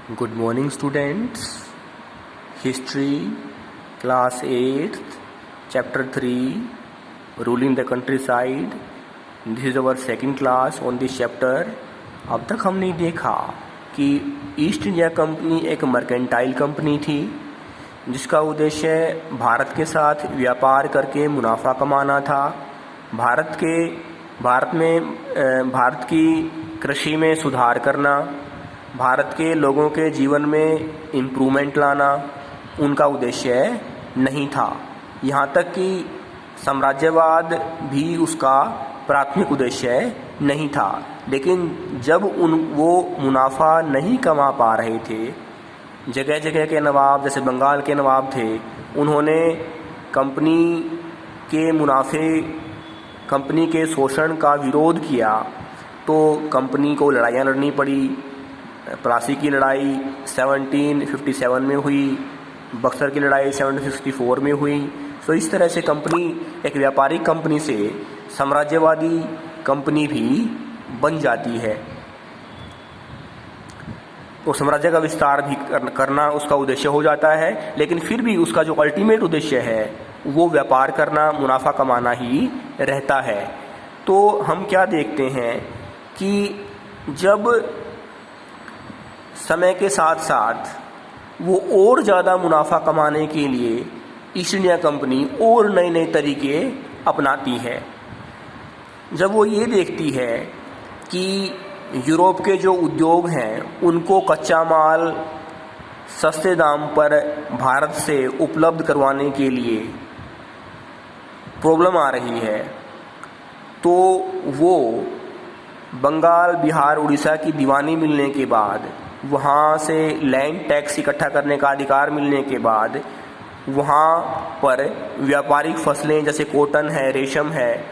Good morning, students. History, class 8th, chapter 3, ruling the countryside. This is our second class on this chapter. अब तक हमने देखा कि east India company एक mercantile company थी जिसका उद्देश्य भारत के साथ व्यापार करके मुनाफा कमाना था। भारत की कृषि में सुधार करना, भारत के लोगों के जीवन में इम्प्रूवमेंट लाना उनका उद्देश्य नहीं था। यहाँ तक कि साम्राज्यवाद भी उसका प्राथमिक उद्देश्य नहीं था। लेकिन जब वो मुनाफा नहीं कमा पा रहे थे, जगह जगह के नवाब जैसे बंगाल के नवाब थे, उन्होंने कंपनी के शोषण का विरोध किया तो कंपनी को लड़ाइयाँ लड़नी पड़ी। प्लासी की लड़ाई 1757 में हुई, बक्सर की लड़ाई 1764 में हुई। तो इस तरह से कंपनी एक व्यापारिक कंपनी से साम्राज्यवादी कंपनी भी बन जाती है। तो साम्राज्य का विस्तार भी करना उसका उद्देश्य हो जाता है, लेकिन फिर भी उसका जो अल्टीमेट उद्देश्य है वो व्यापार करना, मुनाफा कमाना ही रहता है। तो हम क्या देखते हैं कि जब समय के साथ साथ वो और ज़्यादा मुनाफा कमाने के लिए ईस्ट इंडिया कंपनी और नए नए तरीके अपनाती है। जब वो ये देखती है कि यूरोप के जो उद्योग हैं उनको कच्चा माल सस्ते दाम पर भारत से उपलब्ध करवाने के लिए प्रॉब्लम आ रही है, तो वो बंगाल, बिहार, उड़ीसा की दीवानी मिलने के बाद, वहाँ से लैंड टैक्स इकट्ठा करने का अधिकार मिलने के बाद वहाँ पर व्यापारिक फसलें जैसे कॉटन है, रेशम है,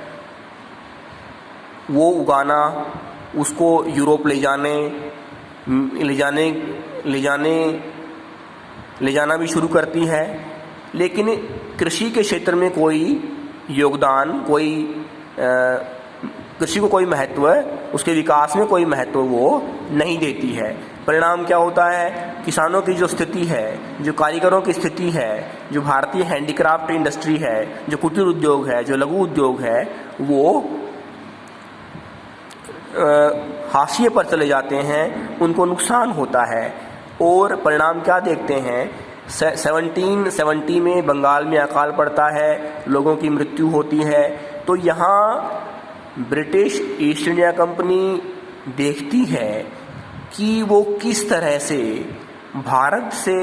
वो उगाना, उसको यूरोप ले जाना भी शुरू करती है। लेकिन कृषि के क्षेत्र में कोई योगदान, कृषि को कोई महत्व, उसके विकास में कोई महत्व वो नहीं देती है। परिणाम क्या होता है? किसानों की जो स्थिति है, जो कारीगरों की स्थिति है, जो भारतीय हैंडीक्राफ्ट इंडस्ट्री है, जो कुटीर उद्योग है, जो लघु उद्योग है, वो हाशिए पर चले जाते हैं, उनको नुकसान होता है। और परिणाम क्या देखते हैं? 1770 में बंगाल में अकाल पड़ता है, लोगों की मृत्यु होती है। तो यहाँ ब्रिटिश ईस्ट इंडिया कंपनी देखती है कि वो किस तरह से भारत से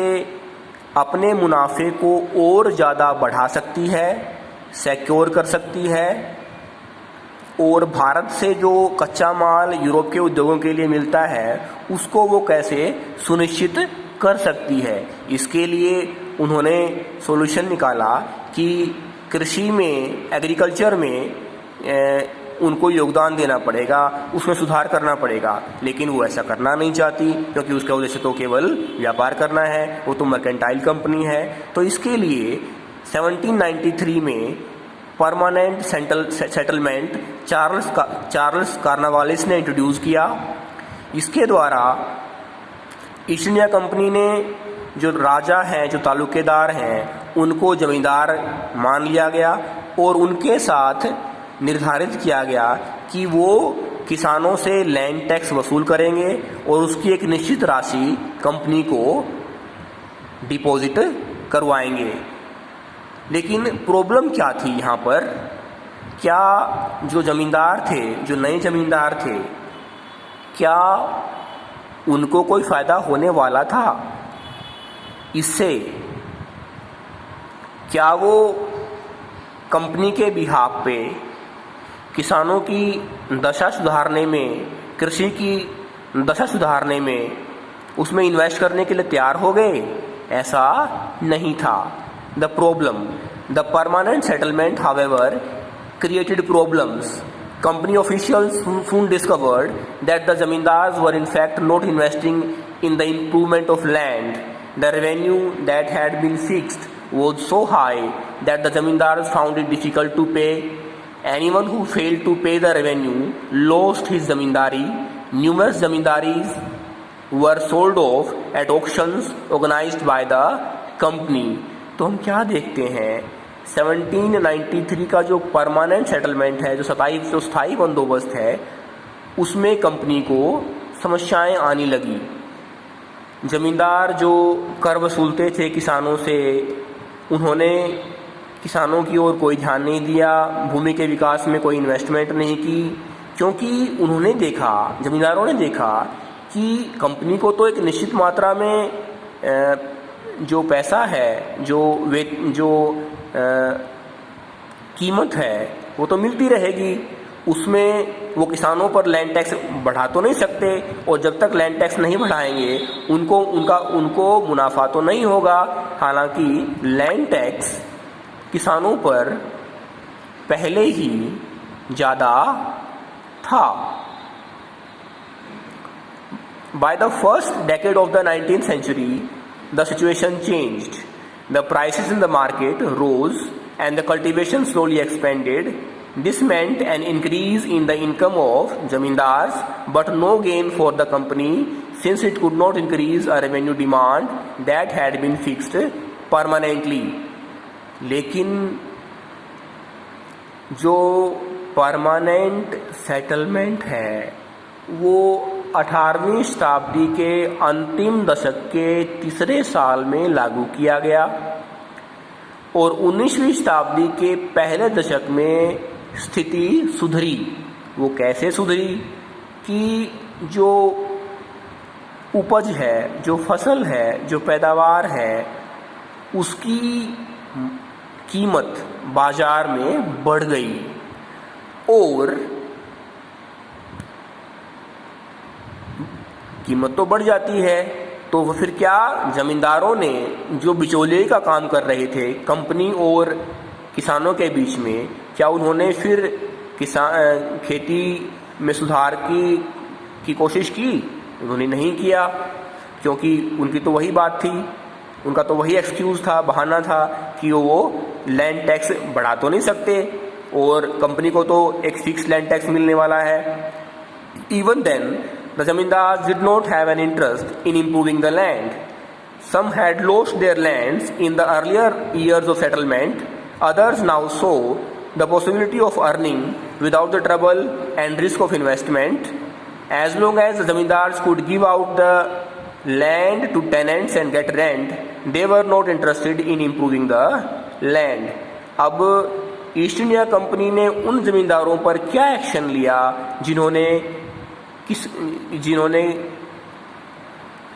अपने मुनाफे को और ज़्यादा बढ़ा सकती है, सिक्योर कर सकती है, और भारत से जो कच्चा माल यूरोप के उद्योगों के लिए मिलता है उसको वो कैसे सुनिश्चित कर सकती है। इसके लिए उन्होंने सॉल्यूशन निकाला कि कृषि में, एग्रीकल्चर में उनको योगदान देना पड़ेगा, उसमें सुधार करना पड़ेगा। लेकिन वो ऐसा करना नहीं चाहती, क्योंकि उसका उद्देश्य तो केवल व्यापार करना है, वो तो मर्केंटाइल कंपनी है। तो इसके लिए 1793 में परमानेंट सेटलमेंट चार्ल्स कॉर्नवालिस ने इंट्रोड्यूस किया। इसके द्वारा ईस्ट इंडिया कंपनी ने जो राजा हैं, जो तालुकेदार हैं, उनको जमींदार मान लिया गया और उनके साथ निर्धारित किया गया कि वो किसानों से लैंड टैक्स वसूल करेंगे और उसकी एक निश्चित राशि कंपनी को डिपॉजिट करवाएंगे। लेकिन प्रॉब्लम क्या थी यहाँ पर? क्या जो जमींदार थे, जो नए जमींदार थे, क्या उनको कोई फ़ायदा होने वाला था इससे? क्या वो कंपनी के बिहाफ पे किसानों की दशा सुधारने में, कृषि की दशा सुधारने में, उसमें इन्वेस्ट करने के लिए तैयार हो गए? ऐसा नहीं था। The permanent settlement however created problems. Company officials soon discovered that the zamindars were in fact not investing in the improvement of land. The revenue that had been fixed was so high that the zamindars found it difficult to pay. Anyone who failed to pay the revenue lost his zamindari. Numerous zamindaris were sold off at auctions organised by the company. तो हम क्या देखते हैं, 1793 का जो permanent settlement है, जो स्थायी बंदोबस्त है, उसमें कंपनी को समस्याएं आने लगी। जमींदार जो कर वसूलते थे किसानों से, उन्होंने किसानों की ओर कोई ध्यान नहीं दिया, भूमि के विकास में कोई इन्वेस्टमेंट नहीं की, क्योंकि उन्होंने देखा, जमींदारों ने देखा कि कंपनी को तो एक निश्चित मात्रा में जो पैसा है, जो कीमत है, वो तो मिलती रहेगी, उसमें वो किसानों पर लैंड टैक्स बढ़ा तो नहीं सकते, और जब तक लैंड टैक्स नहीं बढ़ाएंगे उनको मुनाफा तो नहीं होगा। हालांकि लैंड टैक्स किसानों पर पहले ही ज़्यादा था। By the first decade of the 19th century, the situation changed. The prices in the market rose and the cultivation slowly expanded. This meant an increase in the income of zamindars, but no gain for the company, since it could not increase a revenue demand that had been fixed permanently. लेकिन जो permanent settlement है वो 18वीं शताब्दी के अंतिम दशक के तीसरे साल में लागू किया गया, और 19वीं शताब्दी के पहले दशक में स्थिति सुधरी। वो कैसे सुधरी कि जो उपज है, जो फसल है, जो पैदावार है, उसकी कीमत बाजार में बढ़ गई, और कीमत तो बढ़ जाती है तो फिर क्या, जमींदारों ने जो बिचौलिए का काम कर रहे थे कंपनी और किसानों के बीच में, क्या उन्होंने फिर खेती में सुधार की कोशिश की? उन्होंने नहीं किया, क्योंकि उनकी तो वही बात थी, उनका तो वही एक्सक्यूज़ था, बहाना था कि वो लैंड टैक्स बढ़ा तो नहीं सकते, और कंपनी को तो एक फिक्स लैंड टैक्स मिलने वाला है। Even then, the zamindars did not have an interest in improving the land. Some had lost their lands in the earlier years of settlement. Others now saw the possibility of earning without the trouble and risk of investment. As long as the zamindars could give out the land to tenants and get rent, they were not interested in improving the land. अब east India company ने उन जमींदारों पर क्या action लिया जिन्होंने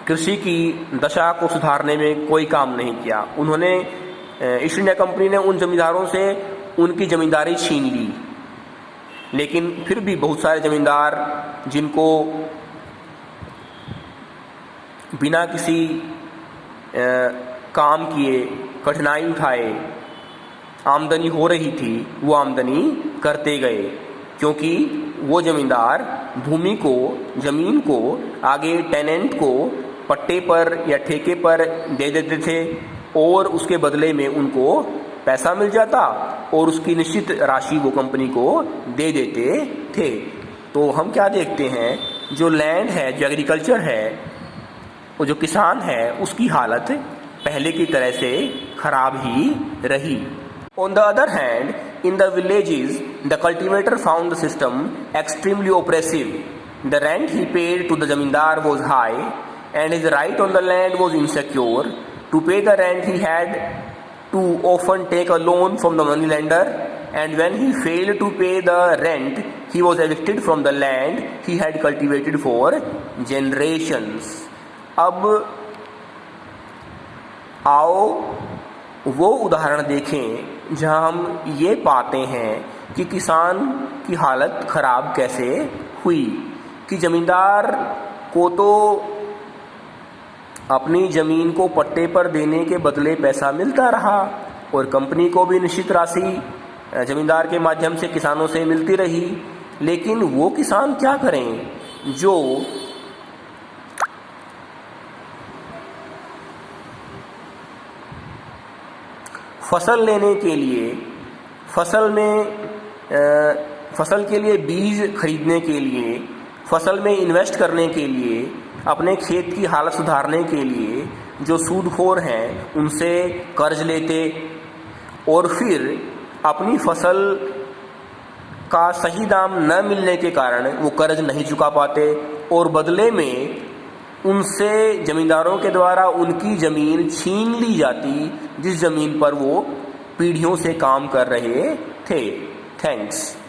कृषि की दशा को सुधारने में कोई काम नहीं किया? उन्होंने, ईस्ट इंडिया कंपनी ने उन जमींदारों से उनकी जमींदारी छीन ली, लेकिन फिर भी बहुत सारे जमींदार जिनको बिना किसी काम किए, कठिनाई उठाए आमदनी हो रही थी, वो आमदनी करते गए, क्योंकि वो जमींदार भूमि को, ज़मीन को आगे टेनेंट को पट्टे पर या ठेके पर दे देते थे, और उसके बदले में उनको पैसा मिल जाता, और उसकी निश्चित राशि वो कंपनी को दे देते थे। तो हम क्या देखते हैं, जो लैंड है, जो एग्रीकल्चर है, वो जो किसान है, उसकी हालत पहले की तरह से खराब ही रही। On the other hand, in the villages, the cultivator found the system extremely oppressive. The rent he paid to the zamindar was high, and his right on the land was insecure. To pay the rent, he had to often take a loan from the moneylender, and when he failed to pay the rent, he was evicted from the land he had cultivated for generations. अब आओ वो उदाहरण देखें जहां हम ये पाते हैं कि किसान की हालत खराब कैसे हुई, कि जमींदार को तो अपनी ज़मीन को पट्टे पर देने के बदले पैसा मिलता रहा, और कंपनी को भी निश्चित राशि जमींदार के माध्यम से किसानों से मिलती रही। लेकिन वो किसान क्या करें जो फसल लेने के लिए, फसल के लिए बीज खरीदने के लिए, फसल में इन्वेस्ट करने के लिए अपने खेत की हालत सुधारने के लिए जो सूदखोर हैं उनसे कर्ज लेते और फिर अपनी फसल का सही दाम न मिलने के कारण वो कर्ज नहीं चुका पाते और बदले में उनसे जमींदारों के द्वारा उनकी ज़मीन छीन ली जाती जिस ज़मीन पर वो पीढ़ियों से काम कर रहे थे। थैंक्स।